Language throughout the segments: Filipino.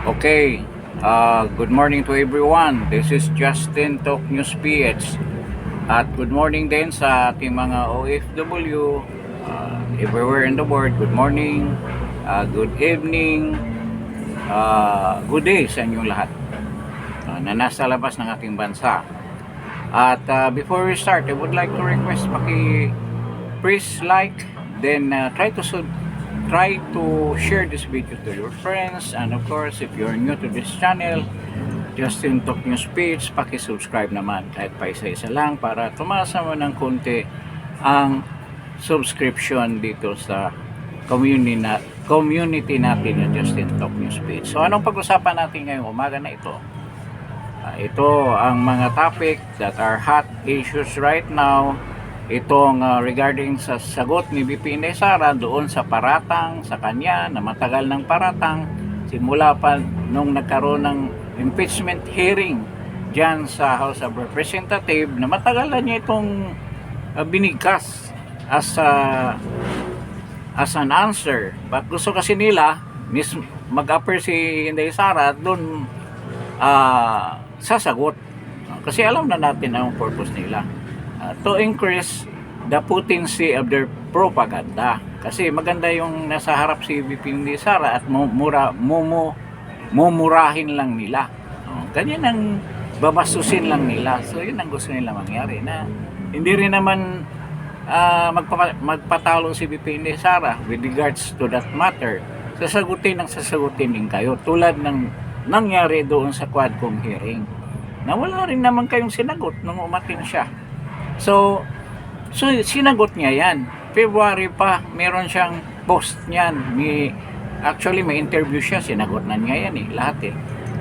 Okay, good morning to everyone. This is Justin Talk News PH. At good morning din sa ating mga OFW everywhere in the world. Good morning, good evening, good day sa inyong lahat na nasa labas ng ating bansa. At before we start, I would like to request please like, then try to share this video to your friends, and of course if you're new to this channel, Justin Talk News page, paki-subscribe naman kahit pa isa-isa lang para tumasa mo ng konti ang subscription dito sa community natin yung Justin Talk News page. So anong pag-usapan natin ngayong umaga na ito? Ito ang mga topic that are hot issues right now. Itong regarding sa sagot ni VP Inday Sara doon sa paratang sa kanya na matagal ng paratang simula pa nung nagkaroon ng impeachment hearing dyan sa House of Representatives na matagal na niya itong binigkas as an answer. But gusto kasi nila mag-appear si Inday Sara doon sasagot kasi alam na natin ang purpose nila. To increase the potency of their propaganda. Kasi maganda yung nasa harap si VP Inday Sara at mumurahin lang nila. Ganyan ang babasusin lang nila. So yun ang gusto nila mangyari, na hindi rin naman magpatalo si VP Inday Sara with regards to that matter. Sasagutin din kayo tulad ng nangyari doon sa Quadcom hearing na wala rin naman kayong sinagot nung umatin siya. So sinagot niya yan. February pa, meron siyang post niyan. Actually, may interview siya. Sinagot na niya yan lahat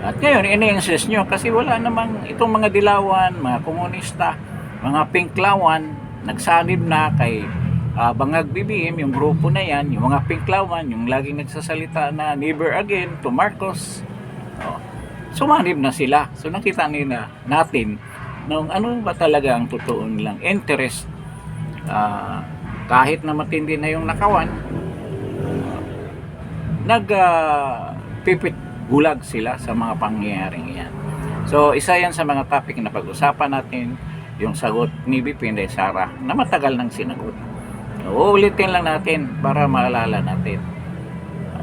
At ngayon, ina-insist nyo kasi wala namang itong mga dilawan, mga komunista, mga pinklawan, nagsanib na kay Bangag BBM, yung grupo na yan, yung mga pinklawan, yung laging nagsasalita na never again to Marcos. Sumanib na sila. So nakita nila natin nung ano ba talaga ang totoo nilang interest. Kahit na matindi na yung nakawan, nagpipit bulag sila sa mga pangyayaring yan. So isa yan sa mga topic na pag-usapan natin, yung sagot ni VP Inday Sara na matagal nang sinagot. Uulitin lang natin para maalala natin.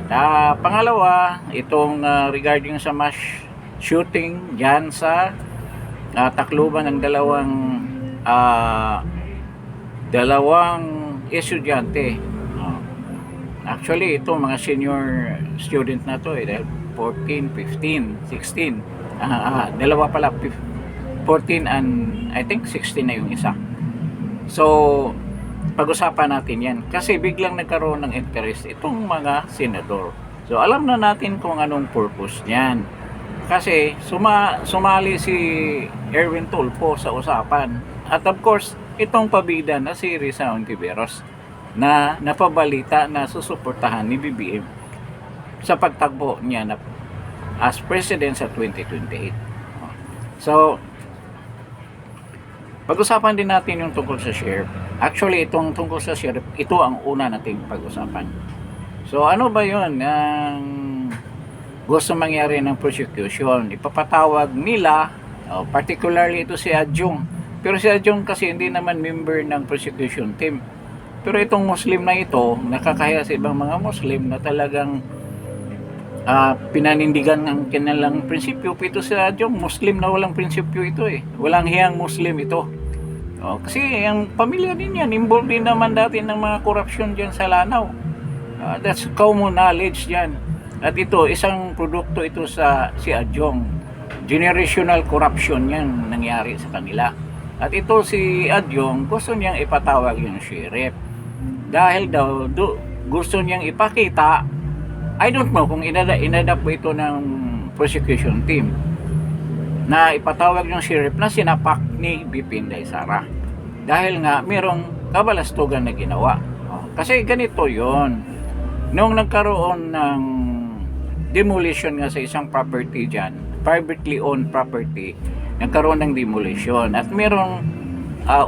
At pangalawa, itong regarding sa mass shooting dyan sa Tacloban ng dalawang estudyante. Actually, ito mga senior student na to dahil 14, 15, 16. Dalawa pala, 14 and I think 16 na yung isa. So, pag-usapan natin yan. Kasi biglang nagkaroon ng interest itong mga senador. So, alam na natin kung anong purpose niyan. Kasi sumali si Erwin Tulfo sa usapan. At of course, itong pabida na si Risa Ontiveros na napabalita na susuportahan ni BBM sa pagtakbo niya na as president sa 2028. So, pag-usapan din natin yung tungkol sa sheriff. Actually, itong tungkol sa sheriff, ito ang una nating pag-usapan. So, ano ba yun ang gusto mangyari ng prosecution? Ipapatawag nila, particularly ito si Adjung. Pero si Adjung kasi hindi naman member ng prosecution team. Pero itong Muslim na ito, nakakaya sa ibang mga Muslim na talagang pinanindigan ng kanilang prinsipyo. Ito si Adjung, Muslim na walang prinsipyo ito Walang hiyang Muslim ito. Kasi ang pamilya din yan, involved din naman dati ng mga korupsyon dyan sa Lanao. That's common knowledge dyan. At ito, isang produkto ito si Adjung. Generational corruption yan nangyari sa kanila. At ito si Adjung, gusto niyang ipatawag yung sheriff. Dahil daw, gusto niyang ipakita, I don't know kung inadapt po ito ng prosecution team, na ipatawag yung sheriff na sinapak ni VP Inday Sara. Dahil nga, mayroong kabalastugan na ginawa. Kasi ganito yon. Nung nagkaroon ng demolition nga sa isang property dyan, privately owned property, nagkaroon ng demolition at merong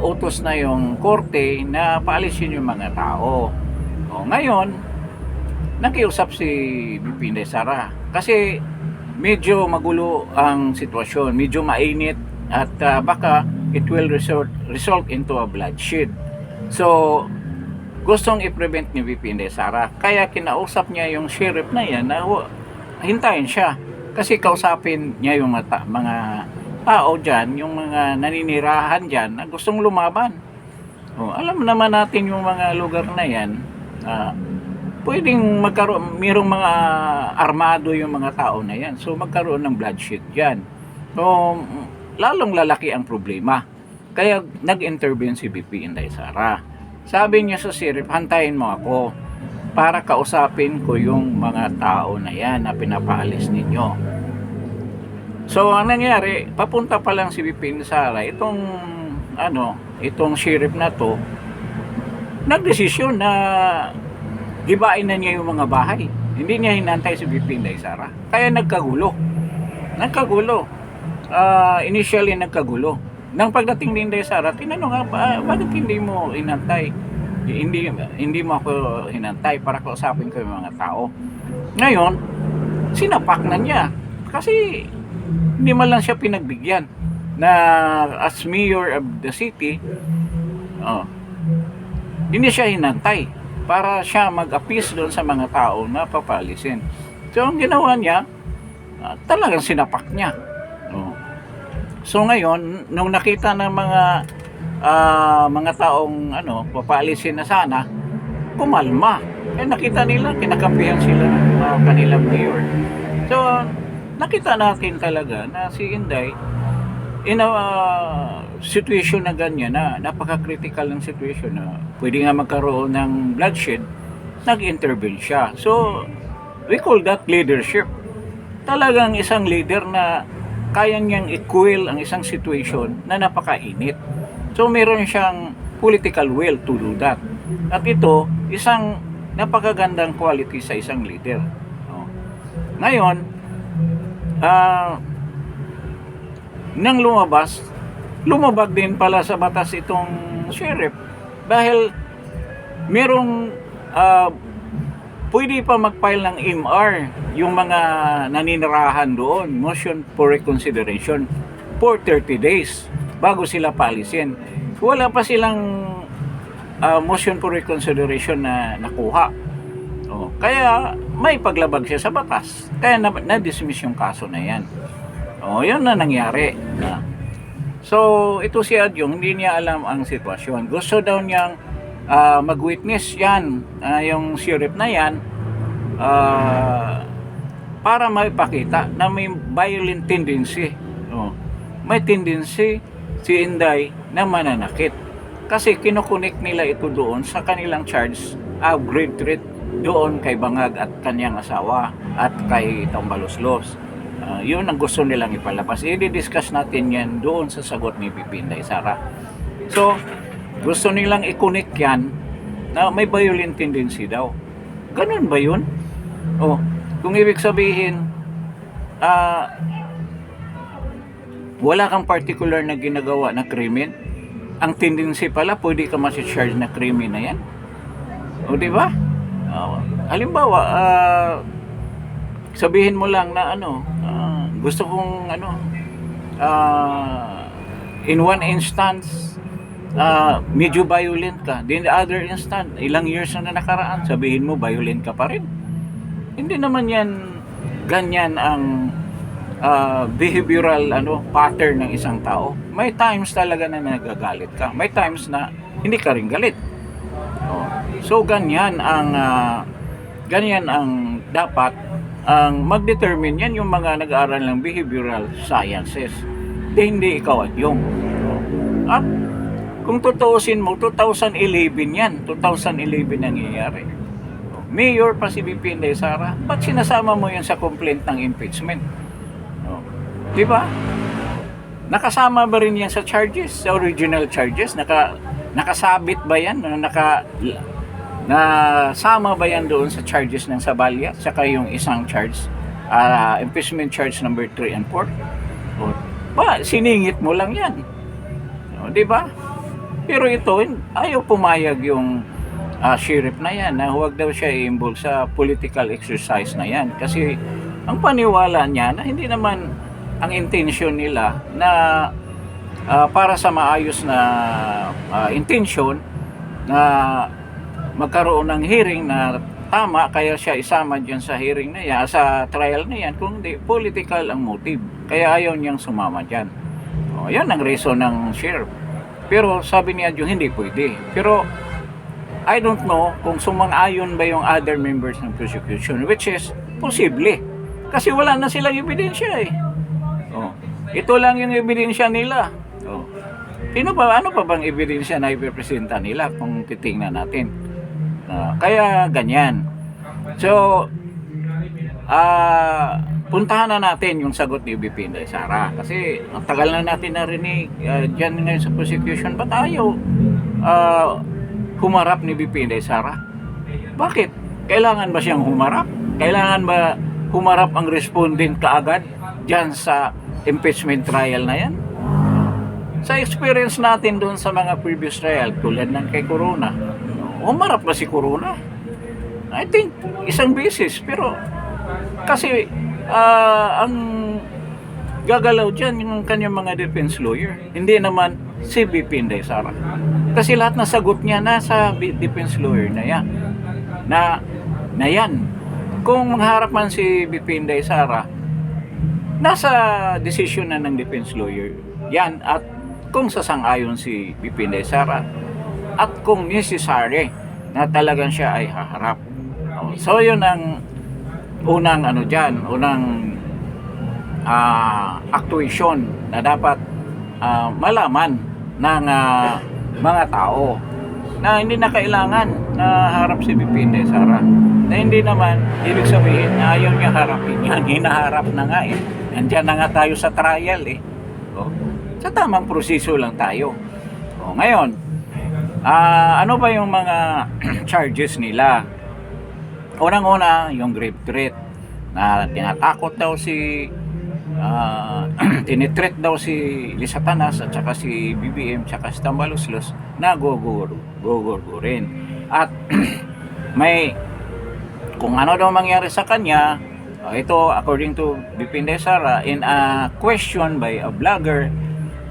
utos na yung korte na paalisin yung mga tao. Ngayon, nakiusap si VP Inday Sara kasi medyo magulo ang sitwasyon, medyo mainit at baka it will result into a bloodshed. So, gustong i-prevent ni VP Inday Sara. Kaya kinausap niya yung sheriff na yan na hintayin siya. Kasi kausapin niya yung mga tao dyan, yung mga naninirahan dyan na gustong lumaban. Alam naman natin yung mga lugar na yan, pwedeng mayroong mga armado yung mga tao na yan. So magkaroon ng bloodshed dyan. So lalong lalaki ang problema. Kaya nag-intervene si VP Inday Sara. Sabi niya sa sheriff, hantayin mo ako para kausapin ko yung mga tao na yan na pinapaalis ninyo. So ang nangyari, papunta pa lang si VP Inday Sara, itong sheriff na to, nagdesisyon na gibain na niya yung mga bahay. Hindi niya hinantay si VP Inday Sara. Kaya nagkagulo. Initially nagkagulo. Nang pagdating ni Inday Sara, tinanong nga, bakit hindi mo hinantay? Hindi mo ako hinantay para kausapin ko yung mga tao. Ngayon, sinapak na niya. Kasi hindi man lang siya pinagbigyan na as mayor of the city, hindi siya hinantay para siya mag-appease doon sa mga tao na papalisin. So ang ginawa niya, talagang sinapak niya. So ngayon, nung nakita ng mga taong papalisin na sana, kumalma. Nakita nila, kinakampihan sila ng kanilang mayor. So nakita natin talaga na si Inday in a situation na ganyan, na napaka-critical ng situation na pwede nga magkaroon ng bloodshed, nag-intervene siya. So we call that leadership. Talagang isang leader na kayang niyang i-cool ang isang situation na napakainit. So meron siyang political will to do that. At ito, isang napakagandang quality sa isang leader. Ngayon, nang lumabag din pala sa batas itong sheriff dahil merong pwede pa mag-file ng MR yung mga naninirahan doon, motion for reconsideration, for 30 days bago sila paalisin. Wala pa silang motion for reconsideration na nakuha. Kaya may paglabag siya sa batas. Kaya na-dismiss yung kaso na yan. Yun na nangyari. So ito si Adyong, hindi niya alam ang sitwasyon. Gusto daw niyang mag-witness yan, yung sheriff na yan, para maipakita na may violent tendency. May tendency si Inday na mananakit. Kasi kinukunik nila ito doon sa kanilang charge of grave threat doon kay Bangag at kanyang asawa at kay Tambaloslos. Yun ang gusto nilang ipalabas. I-discuss natin yan doon sa sagot ni VP Inday Sara. So, gusto nilang i-connect yan na may violent tendency daw. Ganun ba yun? Kung ibig sabihin, wala kang particular na ginagawa na krimen, ang tendency pala, pwede ka masi-charge na krimen na yan. Di ba? Halimbawa, sabihin mo lang na gusto kong in one instance medyo violent ka, then the other instant ilang years na nakaraan, sabihin mo violent ka pa rin. Hindi naman yan ganyan ang behavioral pattern ng isang tao. May times talaga na nagagalit ka, may times na hindi ka rin galit. So ganyan ang dapat ang mag-determine yan yung mga nag-aaral ng behavioral sciences. Hindi ikaw at yung. At kung tutuusin mo, 2011 yan. 2011 nangyayari. Mayor pa si VP Inday Sara, ba't sinasama mo yan sa complaint ng impeachment? Diba? Nakasama ba rin yan sa charges? Sa original charges? Nakasabit ba yan? Nasama ba yan doon sa charges ng Sabalya? Saka yung isang charge, impeachment charge number 3 and 4? Siningit mo lang yan. Diba? Pero ito, ayaw pumayag yung sheriff na yan na huwag daw siya i-involve sa political exercise na yan. Kasi ang paniwala niya na hindi naman ang intensyon nila na para sa maayos na intensyon na magkaroon ng hearing na tama, kaya siya isama dyan sa hearing na yan, sa trial na yan, kundi political ang motive. Kaya ayaw niyang sumama dyan. Yan ang reason ng sheriff. Pero sabi niya yung hindi pwede. Pero I don't know kung sumang-ayon ba yung other members ng prosecution, which is posible. Kasi wala na silang ebidensya eh. Ito lang yung ebidensya nila. Ano pa bang ebidensya na ipipresenta nila kung titingnan natin? Kaya ganyan. So, puntahan na natin yung sagot ni VP Inday Sara. Kasi ang tagal na natin narinig dyan ngayon sa prosecution, ba't ayaw humarap ni VP Inday Sara? Bakit? Kailangan ba siyang humarap? Kailangan ba humarap ang respondent kaagad dyan sa impeachment trial na yan? Sa experience natin doon sa mga previous trial, tulad ng kay Corona, humarap ba si Corona? I think isang beses, pero kasi ang gagalaw dyan yung kanyang mga defense lawyer, hindi naman si VP Inday Sara. Kasi lahat na sagot niya nasa defense lawyer na yan. Na yan. Kung mangharap man si VP Inday Sara, nasa decision na ng defense lawyer yan, at kung sasang-ayon si VP Inday Sara at kung necessary na talagang siya ay haharap. So yun ang unang actuation na dapat malaman ng mga tao, na hindi na kailangan na harap si VP Inday Sara, na hindi naman ibig sabihin na ayaw niya harapin yan. Hinaharap na nga eh. Nandiyan na nga tayo sa trial eh. Sa tamang proseso lang tayo. Ngayon, ano ba yung mga charges nila? Unang-una, yung grave threat na tinatakot daw si tinitreat daw si Lisa Tanas at saka si BBM at saka si Tambaluslos na gugurgurin. At may kung ano daw mangyari sa kanya, ito according to VP Inday Sara, in a question by a vlogger,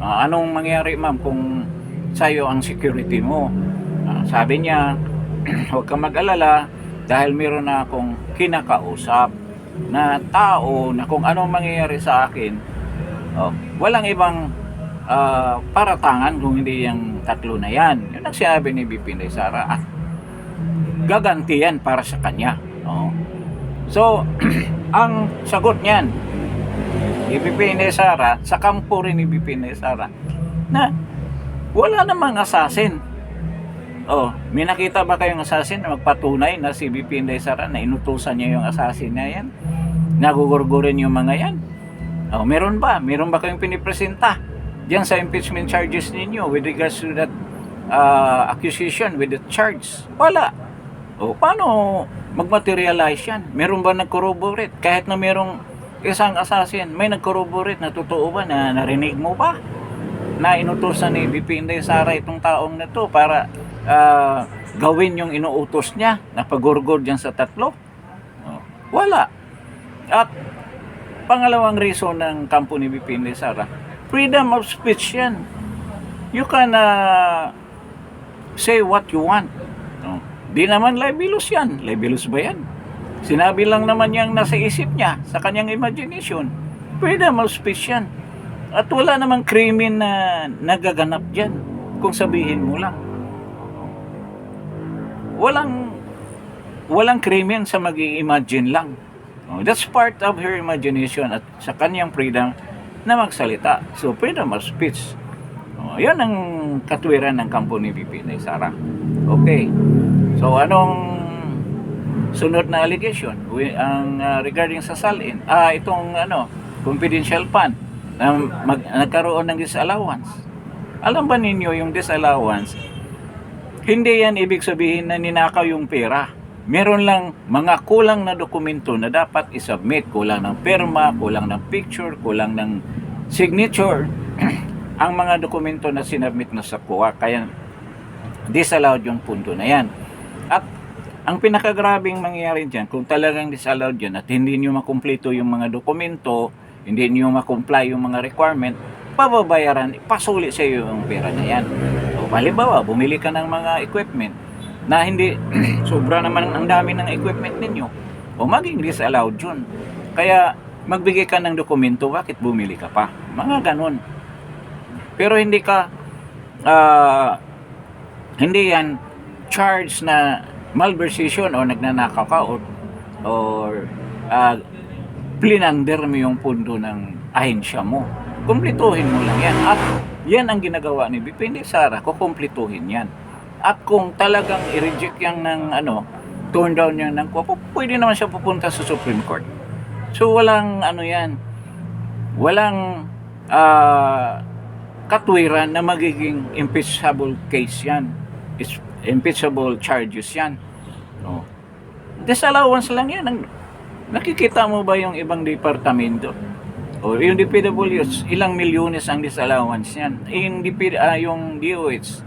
anong mangyari ma'am kung sa'yo ang security mo? Sabi niya, huwag kang mag-alala dahil meron na akong kinakausap na tao na kung anong mangyayari sa akin, walang ibang paratangan kung hindi yung tatlo na yan. Yun ang sinabi ni VP Inday Sara, at gaganti yan para sa kanya. So, ang sagot niyan ni VP Inday Sara, sa kampo rin ni VP Inday Sara, na wala namang assassin. May nakita ba kayong assassin na magpatunay na si VP Inday Sara na inutusan niya yung assassin na yan? Nagugurgurin yung mga yan? Meron ba? Meron ba kayong pinipresenta diyan sa impeachment charges ninyo with regards to that accusation with the charge? Wala. Paano magmaterialize yan? Meron ba nag-corroborate? Kahit na merong isang assassin, may nag-corroborate na totoo ba, na narinig mo ba na inutusan ni VP Inday Sara itong taong na to para gawin yung inuutos niya na pagurgor dyan sa tatlo? Wala. At pangalawang reason ng kampo ni VP Inday Sara, freedom of speech yan. You can say what you want. Di naman libelous yan. Libelous ba yan? Sinabi lang naman niyang nasa isip niya, sa kanyang imagination. Freedom of speech yan. At wala namang krimen na nagaganap dyan kung sabihin mo lang. Walang krimen sa mag-i-imagine lang. That's part of her imagination at sa kanyang freedom na magsalita. So, freedom of speech. Yan ang katwiran ng kampo ni VP Inday Sara. Okay. So, anong sunod na allegation? Regarding sa salin, itong confidential fund na nagkaroon ng disallowance. Alam ba ninyo yung disallowance? Hindi yan ibig sabihin na ninakaw yung pera. Meron lang mga kulang na dokumento na dapat isubmit. Kulang ng perma, kulang ng picture, kulang ng signature. Ang mga dokumento na sinubmit na sa COA. Kaya disallowed yung punto na yan. At ang pinakagrabing mangyayari dyan, kung talagang disallowed yan at hindi nyo makumpleto yung mga dokumento, hindi nyo makomply yung mga requirement, pababayaran, pasuli sa iyo yung pera na yan. O, halimbawa, bumili ka ng mga equipment na hindi, sobra naman ang dami ng equipment ninyo, o maging disallowed yun. Kaya, magbigay ka ng dokumento, bakit bumili ka pa? Mga ganon. Pero hindi ka, hindi yan charge na malversation o nagnanakaw ka or plinander mo yung pundo ng ahensya mo. Kumpletuhin mo lang yan. At yan ang ginagawa ni BP Sara, kukumpletuhin yan. At kung talagang i-reject yan ng turn down yan ng pwede naman siya pupunta sa Supreme Court. So walang yan, walang katwiran na magiging impeachable case yan. It's impeachable charges yan. No. Disallowance lang yan. Nakikita mo ba yung ibang departamento? O yung DPWH, ilang milyones ang disallowance yan. Yung DOH,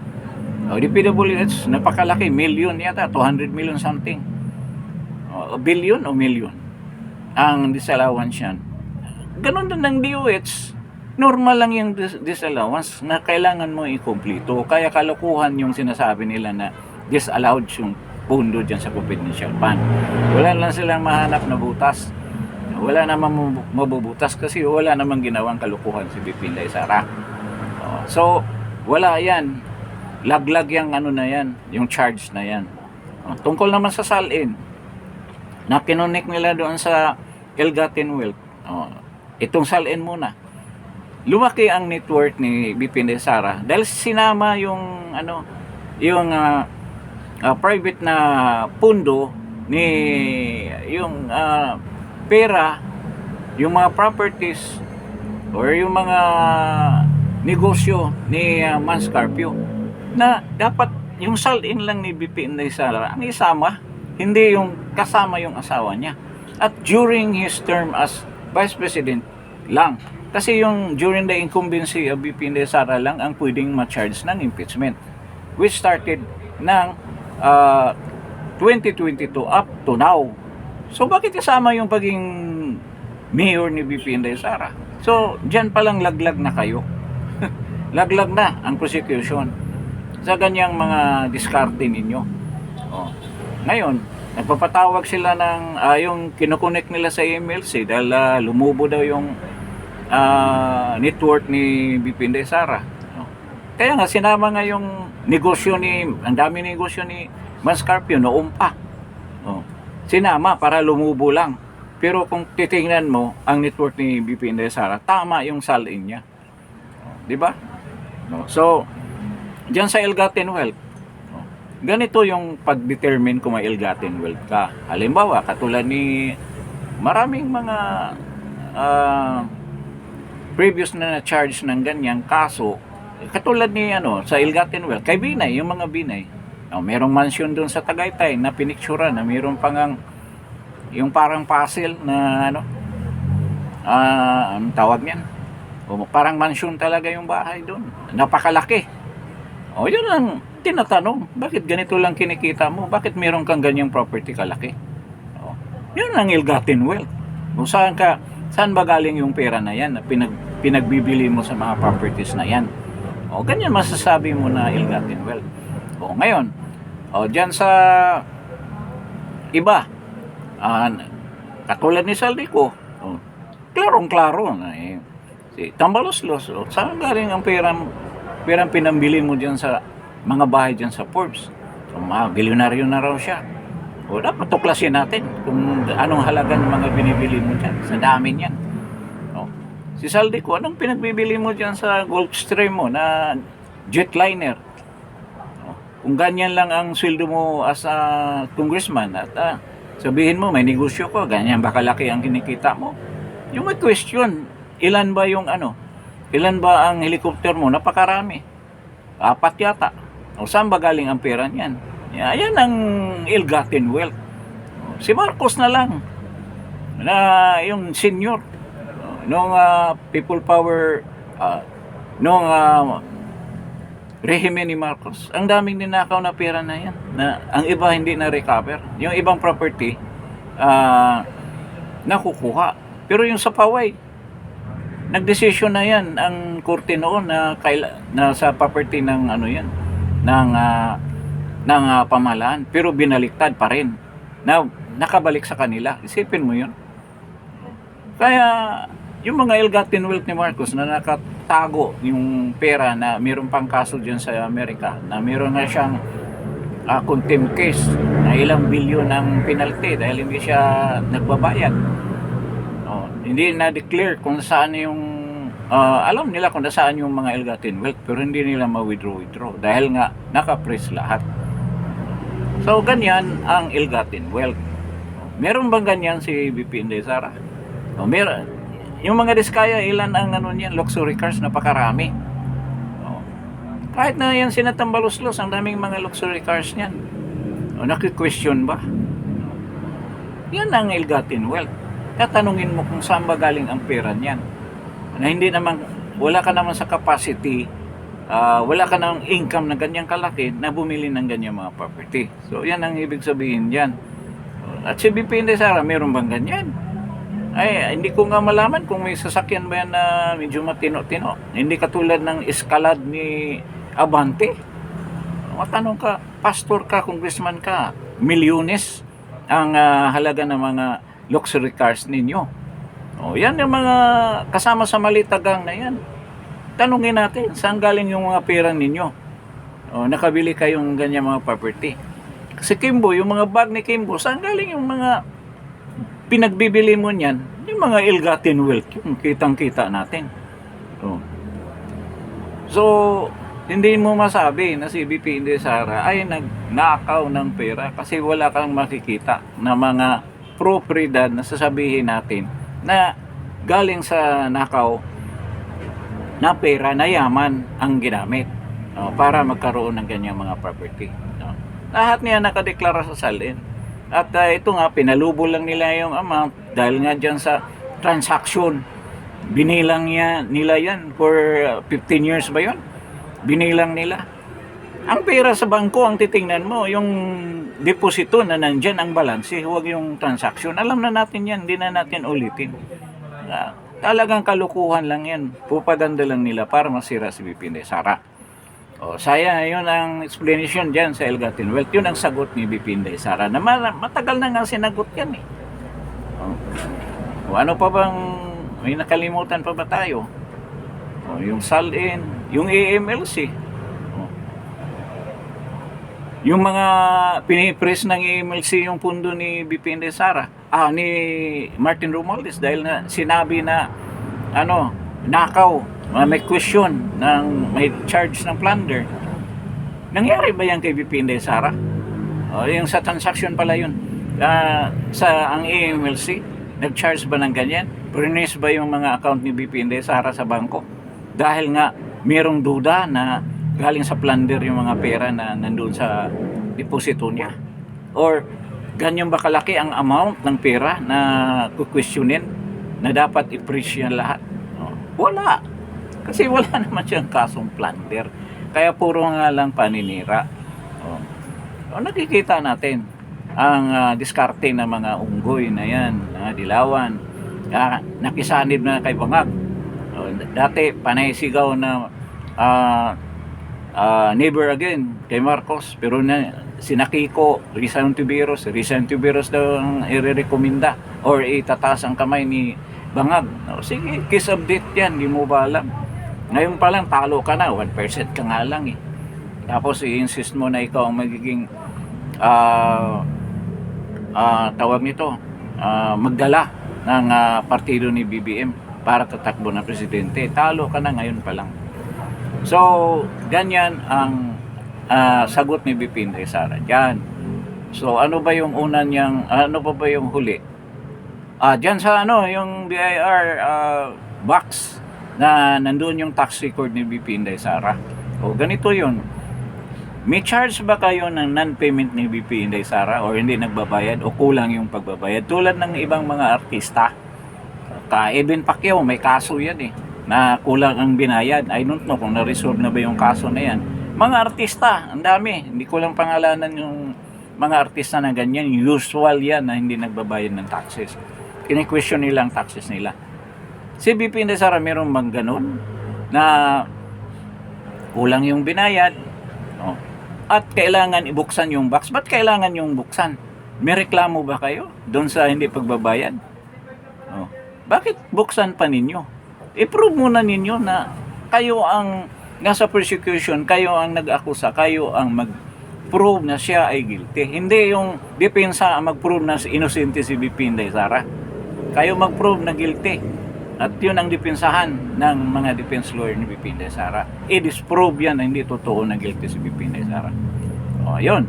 DPWH, napakalaki, million yata, 200 million something. Billion o million ang disallowance yan. Ganon din ng DOH, normal lang yung disallowance na kailangan mo i-complete. Kaya kalokohan yung sinasabi nila na disallowed yung pundo dyan sa confidential fund. Wala lang silang mahanap na butas. Wala namang mabubutas kasi wala namang ginawang kalukuhan si BP Sara. So, wala yan. Laglag yung na yan, yung charge na yan. Tungkol naman sa salin, na kinonek nila doon sa ill-gotten wealth. Itong salin muna. Lumaki ang net worth ni BP Sara dahil sinama yung private na pundo ni yung pera, yung mga properties or yung mga negosyo ni Mans Carpio na dapat yung salin lang ni BP Sara ang isama, hindi yung kasama yung asawa niya. At during his term as Vice President lang. Kasi yung during the incumbency of BP Sara lang ang pwedeng ma-charge ng impeachment, which started ng 2022 up to now. So bakit kasama yung paging mayor ni BP Sara? So dyan palang laglag na kayo. Laglag na ang prosecution sa ganyang mga diskarte ninyo. Ngayon, nagpapatawag sila ng yung kinukonek nila sa MLC dahil lumubo daw yung network ni BP Sara. Kaya nga sinama nga yung negosyo ang dami negosyo ni Mans Carpio noong pa. Sinama para lumubo lang. Pero kung titingnan mo ang network ni BP Sara, tama yung salin niya. 'Di ba? So, diyan sa ill-gotten wealth, ganito yung pag-determine kung may ill-gotten wealth ka. Halimbawa, katulad ni maraming mga previous na na-charge ng ganyang kaso, katulad ni sa ill-gotten wealth, kay Binay, yung mga Binay. Merong mansion doon sa Tagaytay na pinictura na mayroong pangang yung parang puzzle na anong tawag niyan? Parang mansion talaga yung bahay doon. Napakalaki. Yun lang tinatanong. Bakit ganito lang kinikita mo? Bakit meron kang ganyang property kalaki? Yun ang ill-gotten wealth. Kung saan ba galing yung pera na yan na pinagbibili mo sa mga properties na yan? Ganyan masasabi mo na ill-gotten wealth. Ngayon, dyan sa iba, katulad ni Saldico, klarong-klaro na si Tambaloslos, saan galing ang perang pinambili mo dyan sa mga bahay dyan sa Forbes? Bilyonaryo na raw siya. Dapat tuklasin natin kung anong halaga ng mga binibili mo dyan. Sa dami niyan. Si Saldico, anong pinagbibili mo dyan sa Gulfstream mo na jetliner? Kung ganyan lang ang sweldo mo as a congressman at sabihin mo may negosyo ko, ganyan ba kalaki ang kinikita mo? Yung may question, ilan ba ang helicopter mo? Napakarami. 4 yata. Saan ba galing ang pera niyan? Yan ang ill-gotten wealth. Si Marcos na lang na yung senior nung people power nung rehime ni Marcos, ang daming ninakaw na pera na yan. Na, ang iba hindi na-recover. Yung ibang property, nakukuha. Pero yung sa Paway, nagdesisyon na yan ang korte noon na sa property ng ano yan, ng pamahalaan. Pero binaliktad pa rin. Na nakabalik sa kanila. Isipin mo yun. Kaya yung mga ill-gotten wealth ni Marcos na nakatago yung pera na mayroon pang kaso dyan sa Amerika, na mayroon na siyang contempt case na ilang bilyon ang penalty dahil hindi siya nagbabayad. Hindi na-declare kung saan yung alam nila kung saan yung mga ill-gotten wealth, pero hindi nila ma-withdraw dahil nga naka-freeze lahat. So ganyan ang ill-gotten wealth. Meron bang ganyan si BP Inday Sara? Meron. Yung mga diskaya, ilan ang ano niyan, luxury cars, napakarami. Kahit na yan sinatambalos-los, ang daming mga luxury cars niyan. Naki-question ba? Yan ang ill-gotten wealth. Tatanungin mo kung saan ba galing ang pera niyan. Na hindi naman, wala ka naman sa capacity, wala ka namang income na ganyang kalaki na bumili ng ganyang mga property. So yan ang ibig sabihin diyan. At si BP Inday Sara, meron bang ganyan? Ay, hindi ko nga malaman kung may sasakyan ba yan na medyo matino-tino. Hindi katulad ng Escalade ni Abante. Matanong ka, pastor ka, congressman ka, milyones ang halaga ng mga luxury cars ninyo. Yan yung mga kasama sa malitagang na yan. Tanungin natin, saan galing yung mga pera ninyo? Nakabili kayong ganyan mga property. Si Kimbo, yung mga bag ni Kimbo, saan galing yung mga pinagbibili mo niyan? Yung mga ill-gotten wealth, yung kitang-kita natin. So, hindi mo masabi na si BP Inday Sara ay nagnakaw ng pera kasi wala kang makikita na mga propriedad na sasabihin natin na galing sa nakaw na pera na yaman ang ginamit para magkaroon ng ganyang mga property. Lahat niya nakadeklara sa salin. At ito nga, pinalubo lang nila yung amount dahil nga dyan sa transaction. Binilang nila yan for 15 years ba yun? Binilang nila. Ang pera sa bangko, ang titingnan mo, yung deposito na nandyan ang balanse, huwag yung transaction. Alam na natin yan, hindi na natin ulitin. Talagang kalukuhan lang yan. Pupaganda lang nila para masira si BP Inday Sara. Saya, yun ang explanation dyan sa ill-gotten wealth. Yun ang sagot ni BP Inday Sara na matagal na nga sinagot yan eh. Ano pa bang, may nakalimutan pa ba tayo? Yung SALIN, yung AMLC. Yung mga pinipress ng AMLC yung pundo ni BP Inday Sara, ni Martin Romualdez dahil na sinabi na nakaw, may question ng may charge ng plunder. Nangyari ba yan kay BP Inday Sara? Yung sa transaction pala yun. Ang AMLC, nag-charge ba ng ganyan? Prinis ba yung mga account ni BP Inday Sara sa bangko? Dahil nga, mayroong duda na galing sa plunder yung mga pera na nandun sa deposito niya. Or, ganyan ba kalaki ang amount ng pera na kukwestiyonin na dapat i-freeze yan lahat? Wala. Kasi wala naman siyang kasong plunder. Kaya puro nga lang paninira. Nakikita natin ang diskarte ng mga unggoy na yan, dilawan. Nakisanib na kay Bangag. Dati panay sigaw na never again kay Marcos. Pero sina Kiko, Risa Ontiveros daw ang i-recommenda or itataas ang kamay ni Bangag. Sige, kiss update yan, di mo ba alam? Ngayon pa lang, talo ka na, 1% ka nga lang eh. Tapos i-insist mo na ikaw ang magiging tawag nito, magdala ng partido ni BBM para tatakbo ng presidente. Talo ka na ngayon pa lang. So, ganyan ang sagot ni BP Inday Sara dyan. So, ano ba yung una niyang, ano pa ba yung huli? Dyan sa yung BIR box na nandun yung tax record ni BP Inday Sara. Ganito yun. May charge ba kayo ng non-payment ni BP Inday Sara or hindi nagbabayad o kulang yung pagbabayad? Tulad ng ibang mga artista. Even Pacquiao, may kaso yan eh, na kulang ang binayad. I don't know kung na-resolve na ba yung kaso na yan. Mga artista, ang dami. Hindi ko lang pangalanan yung mga artista na ganyan. Usual yan na hindi nagbabayad ng taxes. Kini-question nila ang taxes nila. Si BP Inday Sara meron bang ganun na kulang yung binayad, no? At kailangan ibuksan yung box. Ba't kailangan yung buksan? May reklamo ba kayo doon sa hindi pagbabayad? No. Bakit buksan pa ninyo? I-prove muna ninyo na kayo ang nasa persecution, kayo ang nag-akusa, kayo ang mag-prove na siya ay guilty. Hindi yung depensa ang mag-prove na inosente si BP Inday Sara. Kayo mag-prove na guilty. At yun ang depensahan ng mga defense lawyer ni BP Inday Sara. I-disprove yan na hindi totoo na guilty si BP Inday Sara. O, yun.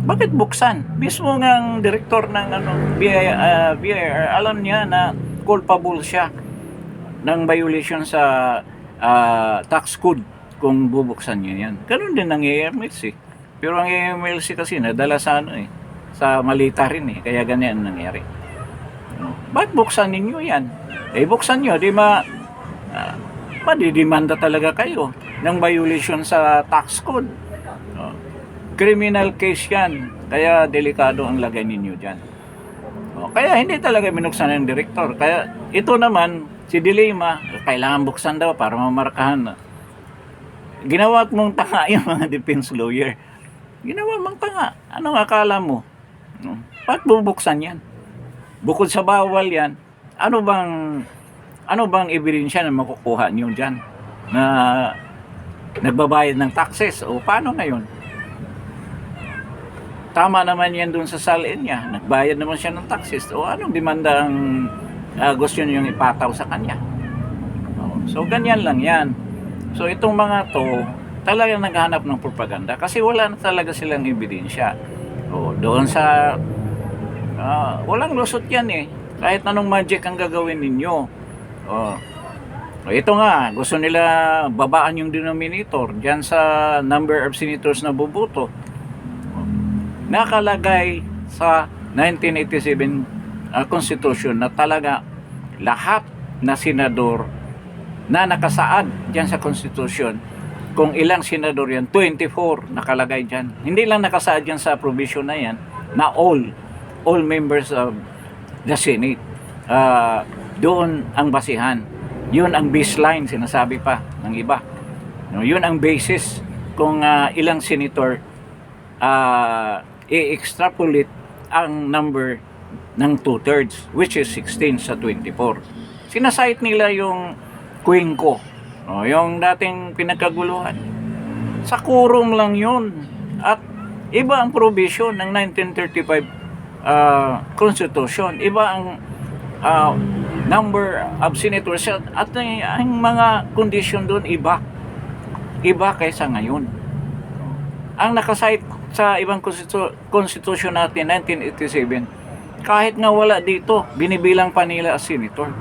Bakit buksan? Mismo ng direktor ng BIR, alam niya na culpable siya ng violation sa tax code kung bubuksan niya yan. Ganun din ang AMLC. Pero ang AMLC kasi nadala sa sa malita rin kaya ganyan ang nangyari. Bakit buksan ninyo yan? Buksan nyo, madidimanda talaga kayo ng violation sa tax code. Criminal case yan, kaya delikado ang lagay ninyo dyan. Kaya hindi talaga binuksan ng direktor. Kaya ito naman, si Dilema, kailangan buksan daw para mamarkahan. Ginawa mong tanga yung mga defense lawyer. Ginawa mong tanga. Anong akala mo? Bakit bubuksan yan? Bukod sa bawal yan, ano bang ebidensya na makukuha niyo diyan na nagbabayad ng taxes o paano ngayon? Tama naman yan doon sa salin niya, nagbayad naman siya ng taxes o anong demanda ang gusto niyo yung ipataw sa kanya? So ganyan lang yan. So itong mga to talagang naghahanap ng propaganda kasi wala na talaga silang ebidensya. Doon sa walang lusot yan kahit anong magic ang gagawin ninyo. Ito nga, gusto nila babaan yung denominator dyan sa number of senators na bubuto. Nakalagay sa 1987 Constitution na talaga lahat na senador na nakasaad dyan sa Constitution, kung ilang senador yan, 24 nakalagay dyan. Hindi lang nakasaad dyan sa provision na yan, na all members of the Senate. Doon ang basihan. Yun ang baseline, sinasabi pa ng iba. Yun ang basis kung ilang senator i-extrapolate ang number ng 2/3, which is 16 sa 24. Sinasite nila yung Cuenco, yung dating pinagkaguluhan. Sa quorum lang yun. At iba ang provision ng 1935 Constitution. Iba ang number of senators at ang mga condition doon iba kaysa ngayon. Ang nakasite sa ibang constitution natin 1987, kahit nga wala dito, binibilang pa nila as senator.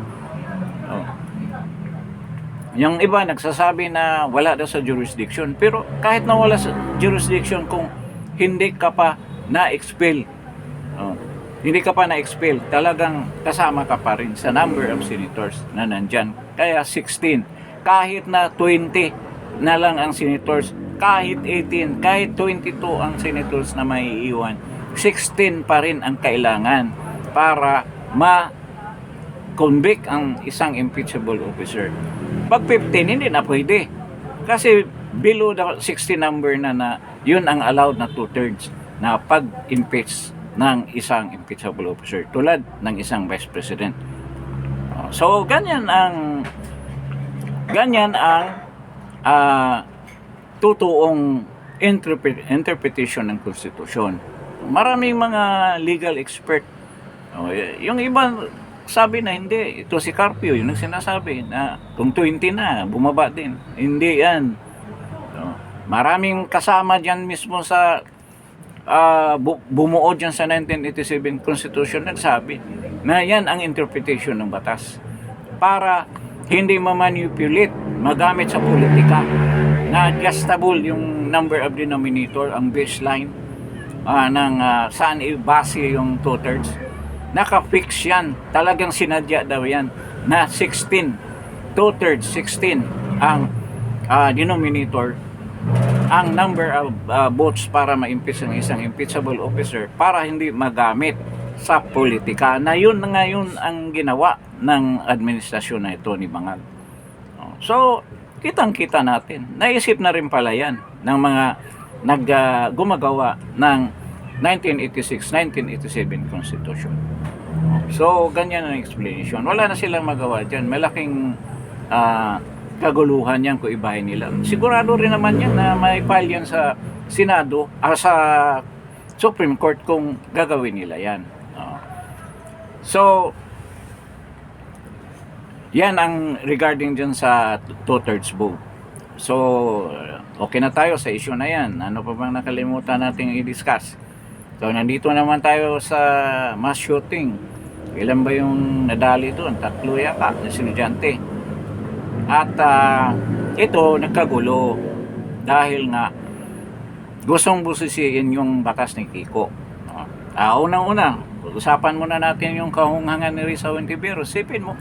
Yung iba nagsasabi na wala daw sa jurisdiction, pero kahit na wala sa jurisdiction, kung hindi ka pa na-expel, hindi ka pa na-expel, talagang kasama ka pa rin sa number of senators na nandyan. Kaya 16, kahit na 20 na lang ang senators, kahit 18, kahit 22 ang senators na may iwan, 16 pa rin ang kailangan para ma-convict ang isang impeachable officer. Pag 15, hindi na pwede. Kasi below the 16 number na yun ang allowed na 2/3 na pag-impeach ng isang impeachable officer tulad ng isang vice president. So ganyan ang totoong interpretation ng konstitusyon. Maraming mga legal expert, yung iba sabi na hindi, ito si Carpio yung sinasabi na kung 20 na bumaba din, hindi yan. Maraming kasama dyan mismo sa bumuo dyan sa 1987 Constitution nagsabi na yan ang interpretation ng batas para hindi ma-manipulate, magamit sa politika, na adjustable yung number of denominator, ang baseline ng saan i-base yung 2/3. Naka-fix yan, talagang sinadya daw yan na 16, 2/3, 16 ang denominator ang number of votes para ma-impeach ng isang impeachable officer para hindi magamit sa politika, na yun na ngayon ang ginawa ng administrasyon na ito ni Bangag. So, kitang-kita natin, naisip na rin pala yan ng mga gumagawa ng 1986-1987 Constitution. So, ganyan ang explanation. Wala na silang magawa dyan. Malaking kaguluhan yan kung ibahin nila. Sigurado rin naman yan na may file yan sa Senado, sa Supreme Court kung gagawin nila yan. So, yan ang regarding dyan sa two-thirds vote. So, okay na tayo sa issue na yan. Ano pa bang nakalimutan natin i-discuss? So, nandito naman tayo sa mass shooting. Ilan ba yung nadali doon? 3 yata na sinudyante. At ito nagkagulo dahil nga gustong busisiin yung batas ni Kiko. Unang-una, usapan muna natin yung kahunghangan ni Risa Ontiveros. Sipin mo,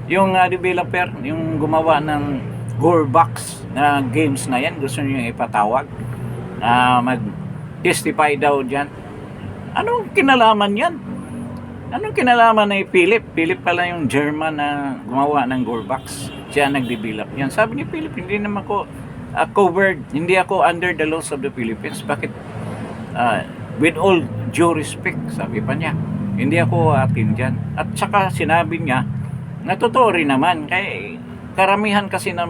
yung developer, yung gumawa ng Gorebox na games na yan, gusto niyo ipatawag, mag-testify daw dyan. Anong kinalaman yan? Anong kinalaman ni Philip? Philip pala yung German na gumawa ng Gorebox. Siya nag-develop yan. Sabi ni Philip, hindi naman ko covered, hindi ako under the laws of the Philippines. Bakit? With all due respect, sabi pa niya, hindi ako atin dyan. At saka sinabi niya, na totoo rin naman, kay karamihan kasi ng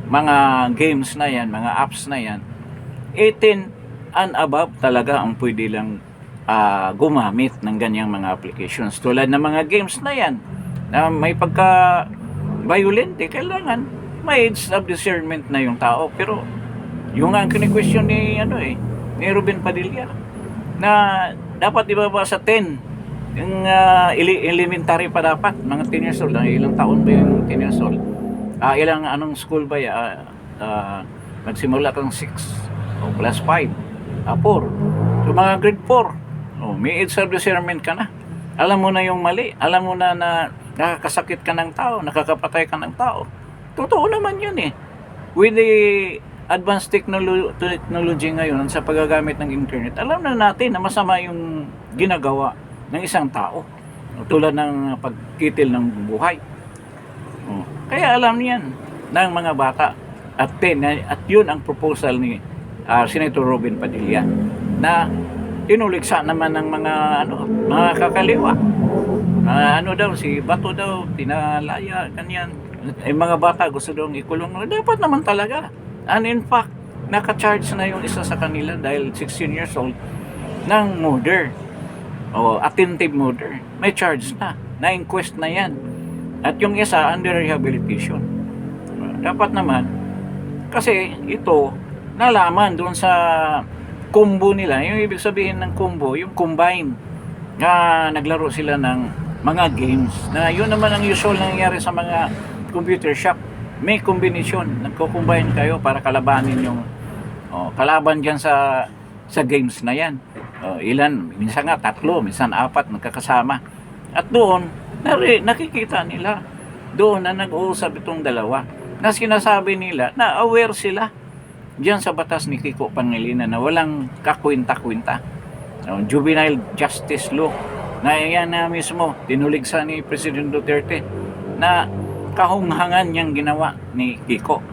mga games na yan, mga apps na yan, 18 and above talaga ang pwede lang gumamit ng ganyang mga applications. Tulad ng mga games na yan, na may pagka-violent, kailangan may age of discernment na yung tao. Pero yung nga kini-question ni ni Ruben Padilla, na dapat ibaba sa 10 yung elementary pa dapat, mga 10 years old. Ilang taon ba yung 10 years old? Anong school ba magsimula kang 6 o plus 5, 4. So mga grade 4, may age of discernment ka na. Alam mo na yung mali, alam mo na nakakasakit ka ng tao, nakakapatay ka ng tao. Totoo naman yun eh. With the advanced technology ngayon sa paggagamit ng internet, alam na natin na masama yung ginagawa ng isang tao, tulad ng pagkitil ng buhay. Kaya alam niyan ng mga bata at yun ang proposal ni Senator Ruben Padilla, na tinuliksa naman ng mga kakaliwa. Si Bato daw tinalaya, ganyan. Mga bata gusto daw ikulong. Dapat naman talaga. And in fact, naka-charge na yung isa sa kanila dahil 16 years old ng murder o attempted murder. May charge na inquest na yan. At yung isa under rehabilitation. Dapat naman, kasi ito nalaman doon sa combo nila. Yung ibig sabihin ng combo, yung combine, na naglaro sila ng mga games, na yun naman ang usual nangyayari sa mga computer shop. May combination, nagko-combine kayo para kalabanin yung kalaban dyan sa games na yan. Ilan, minsan nga 3, minsan 4 nagkakasama. At doon nakikita nila doon na nag-uusap itong dalawa, na sinasabi nila na aware sila diyan sa batas ni Kiko Pangilinan na walang kakwinta-kwinta. Juvenile justice law na yan na mismo tinuligsa ni President Duterte, na kahunghangan niyang ginawa ni Kiko.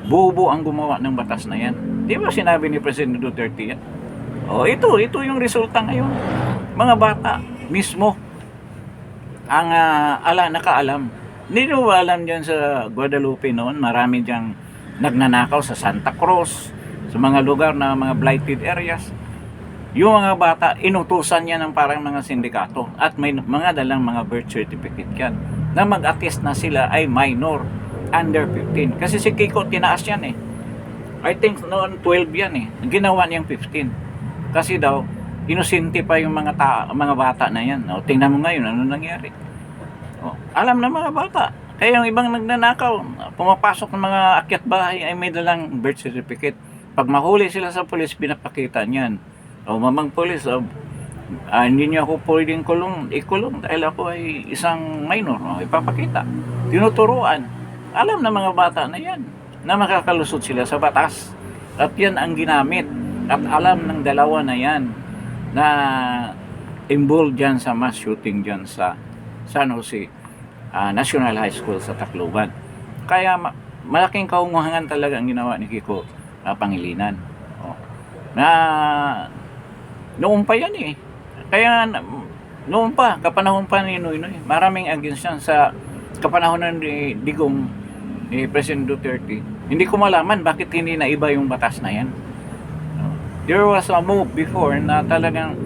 Bobo ang gumawa ng batas na yan. Di ba sinabi ni President Duterte yan? Ito yung resulta ngayon. Mga bata mismo ang nakaalam. Hindi nyo alam dyan sa Guadalupe noon, marami dyang nagnanakaw sa Santa Cruz, sa mga lugar na mga blighted areas. Yung mga bata, inutusan niya ng parang mga sindikato at may mga dalang mga birth certificate yan na mag-attest na sila ay minor, under 15. Kasi si Kiko tinaas yan eh. I think noon 12 yan eh. Ginawa niyang 15. Kasi daw, inosente pa yung mga bata na yan. Tingnan mo ngayon, ano nangyari? Alam na mga bata. Kaya yung ibang nagnanakaw, pumapasok ng mga akyat bahay ay may dalang birth certificate. Pag mahuli sila sa pulis, pinapakita niyan. Mamang pulis, hindi niyo ako pwedeng ikulong dahil ako ay isang minor. Ipapakita. Tinuturuan. Alam na mga bata na yan na makakalusot sila sa batas. At yan ang ginamit. At alam ng dalawa na yan na involved dyan sa mass shooting dyan sa San Jose National High School sa Tacloban. Kaya malaking kaunguhangan talaga ang ginawa ni Kiko Pangilinan. Na noon pa yan eh. Kaya noon pa, kapanahon pa ni Noynoy, maraming against yan sa kapanahon ni Digong ni President Duterte. Hindi ko malaman bakit hindi na iba yung batas na yan. There was a move before na talagang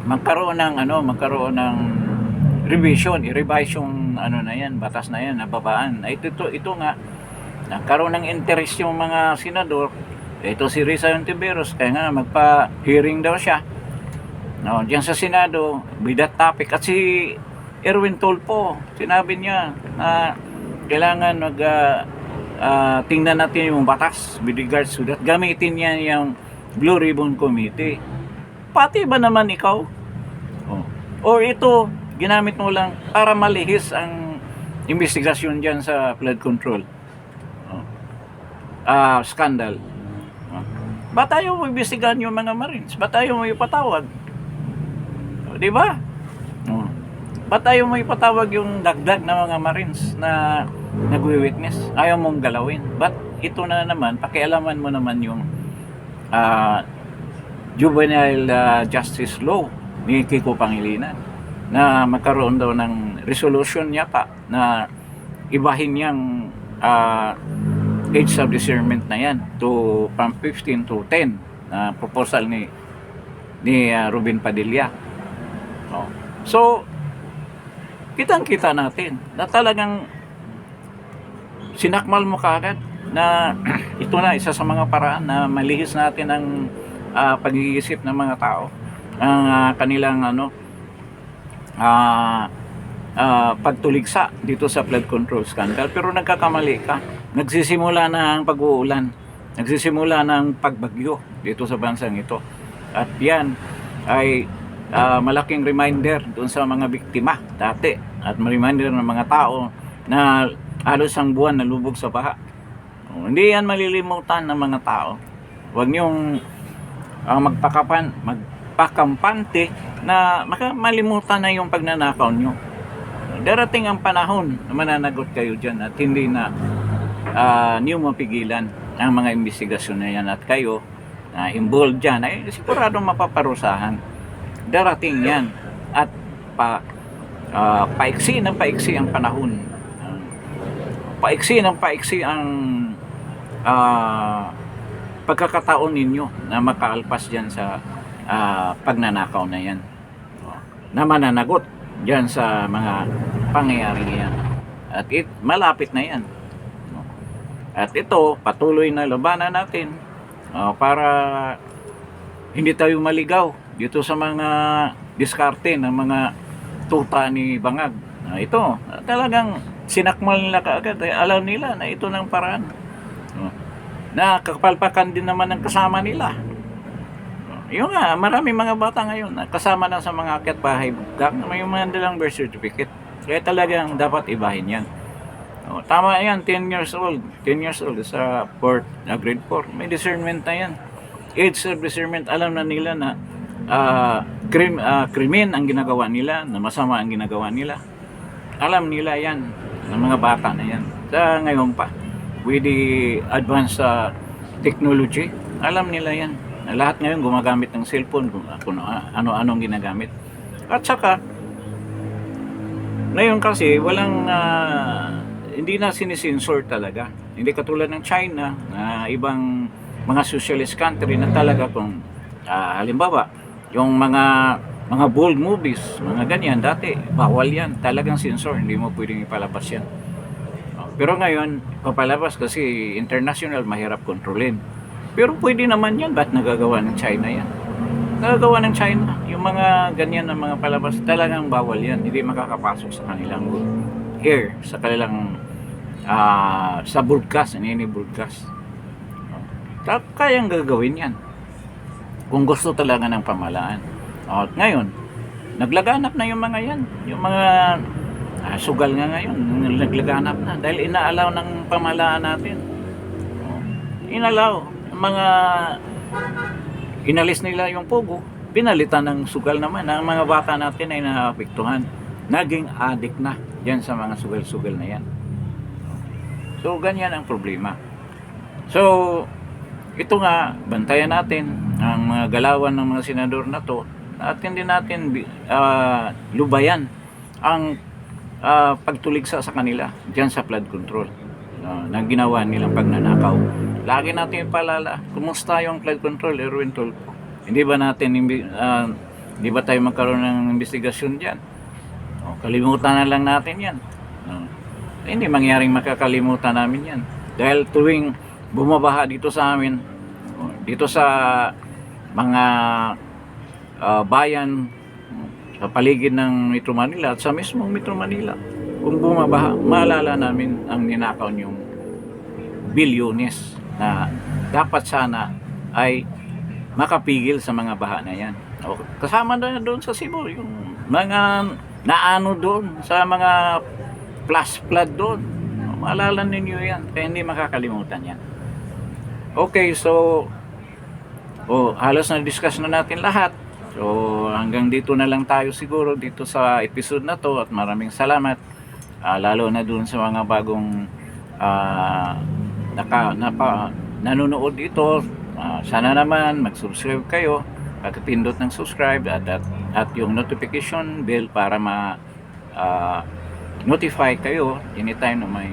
magkaroon ng revision, i-revise yung na yan, batas na yan, nababaan. Ito nga, nagkaroon ng interest yung mga senador. Ito si Risa Ontiveros, kaya nga magpa-hearing daw siya. Diyan sa Senado, with that topic. At si Erwin Tulfo, sinabi niya na kailangan tingnan natin yung batas with regards to that. Gamitin niya yung Blue Ribbon Committee. Pati ba naman ikaw? O ito, ginamit mo lang para malihis ang investigasyon dyan sa flood control scandal. Ba't tayo mo imbestigahan yung mga Marines? Ba't tayo mo ipatawag? Di ba? Ba't tayo mo ipatawag yung dagdag na mga Marines na nagwi-witness? Ayaw mong galawin. Ba't ito na naman, pakialaman mo naman yung juvenile justice law ni Kiko Pangilinan na magkaroon daw ng resolution yata na ibahin niyang age of discernment na yan from 15 to 10 na proposal ni Robin Padilla. So kitang-kita natin na talagang sinakmal mo kaagad na ito na isa sa mga paraan na malihis natin ang pag-iisip ng mga tao, ang kanilang pagtuligsa dito sa flood control scandal. Pero nagkakamali ka. Nagsisimula na ang pag-uulan, nagsisimula na ang pagbagyo dito sa bansang ito. At yan ay malaking reminder doon sa mga biktima dati, at reminder ng mga tao na halos ang buwan nalubog sa baha. Hindi yan malilimutan ng mga tao. Huwag niyong magpakampante na malimutan na yung pagnanakaw nyo. Darating ang panahon na mananagot kayo dyan at hindi na niyo mapigilan ang mga investigasyon na yan, at kayo involved dyan ay siguradong mapaparusahan. Darating yan at paiksi ng paiksi ang panahon, paiksi ng paiksi ang pagkakataon ninyo na makaalpas dyan sa pagnanakaw na yan, na mananagot dyan sa mga pangyayari yan. At malapit na yan. At ito, patuloy na labanan natin para hindi tayo maligaw dito sa mga diskarte ng mga tuta ni Bangag. Ito, talagang sinakmal nila kaagad. Alam nila na ito ng paraan. Na kakapalpakan din naman ng kasama nila. Yung nga, maraming mga bata ngayon na kasama na sa mga akyat bahay bugak na may mga dalang birth certificate. Kaya talagang dapat ibahin yan. Tama yan, 10 years old sa grade 4. May discernment na yan. Age of discernment, alam na nila na krimen ang ginagawa nila, na masama ang ginagawa nila. Alam nila yan, ng mga bata na yan. Sa ngayon pa, with the advanced technology, alam nila yan. Na lahat ngayon gumagamit ng cellphone, kung ano-anong ginagamit. At saka, ngayon kasi, hindi na sinisensor talaga. Hindi katulad ng China, na ibang mga socialist country na talaga kung halimbawa, yung mga bold movies, mga ganyan, dati bawal yan, talagang sensor, hindi mo pwedeng ipalabas yan. Pero ngayon, papalabas kasi international, mahirap kontrolin. Pero pwede naman yan, ba't nagagawa ng China yan? Nagagawa ng China, yung mga ganyan na mga palabas, talagang bawal yan, hindi makakapasok sa kanilang air, sa kanilang sa broadcast, broadcast. Kayang gagawin yan kung gusto talaga ng pamahalaan. At ngayon, naglaganap na yung mga yan, yung mga sugal nga ngayon, naglaganap na dahil inaalaw ng pamahalaan natin. inalaw, mga inalis nila yung pogo, pinalitan ng sugal naman. Ang mga bata natin ay naapektuhan. Naging addict na yan sa mga sugal-sugal na yan. So, ganyan ang problema. So, ito nga, bantayan natin ang mga galawan ng mga senador na to at hindi natin lubayan ang pagtuligsa sa kanila dyan sa flood control na ginawa nilang pagnanakaw. Lagi natin ipaalala, kumusta yung flood control, Erwin Tulfo? Hindi ba hindi ba tayo magkaroon ng investigasyon dyan? Kalimutan na lang natin yan. Hindi mangyaring makakalimutan namin yan. Dahil tuwing bumabaha dito sa amin, dito sa mga bayan sa paligid ng Metro Manila at sa mismong Metro Manila, kung bumabaha, maalala namin ang ninakaw niyong bilyones na dapat sana ay makapigil sa mga baha na yan. Kasama na doon sa Cebu, yung mga naano doon sa mga flash flood doon. Maalala ninyo yan, kaya hindi makakalimutan yan. Okay, so halos na-discuss na natin lahat. So hanggang dito na lang tayo siguro dito sa episode na to at maraming salamat. Lalo na doon sa mga bagong nanonood dito. Sana naman mag-subscribe kayo, pagpindot ng subscribe at yung notification bell para notify kayo anytime na may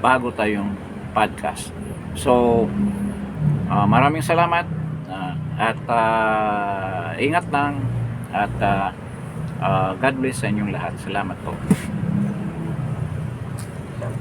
bago tayong podcast. So maraming salamat at ingat lang at God bless sa inyong lahat. Salamat po.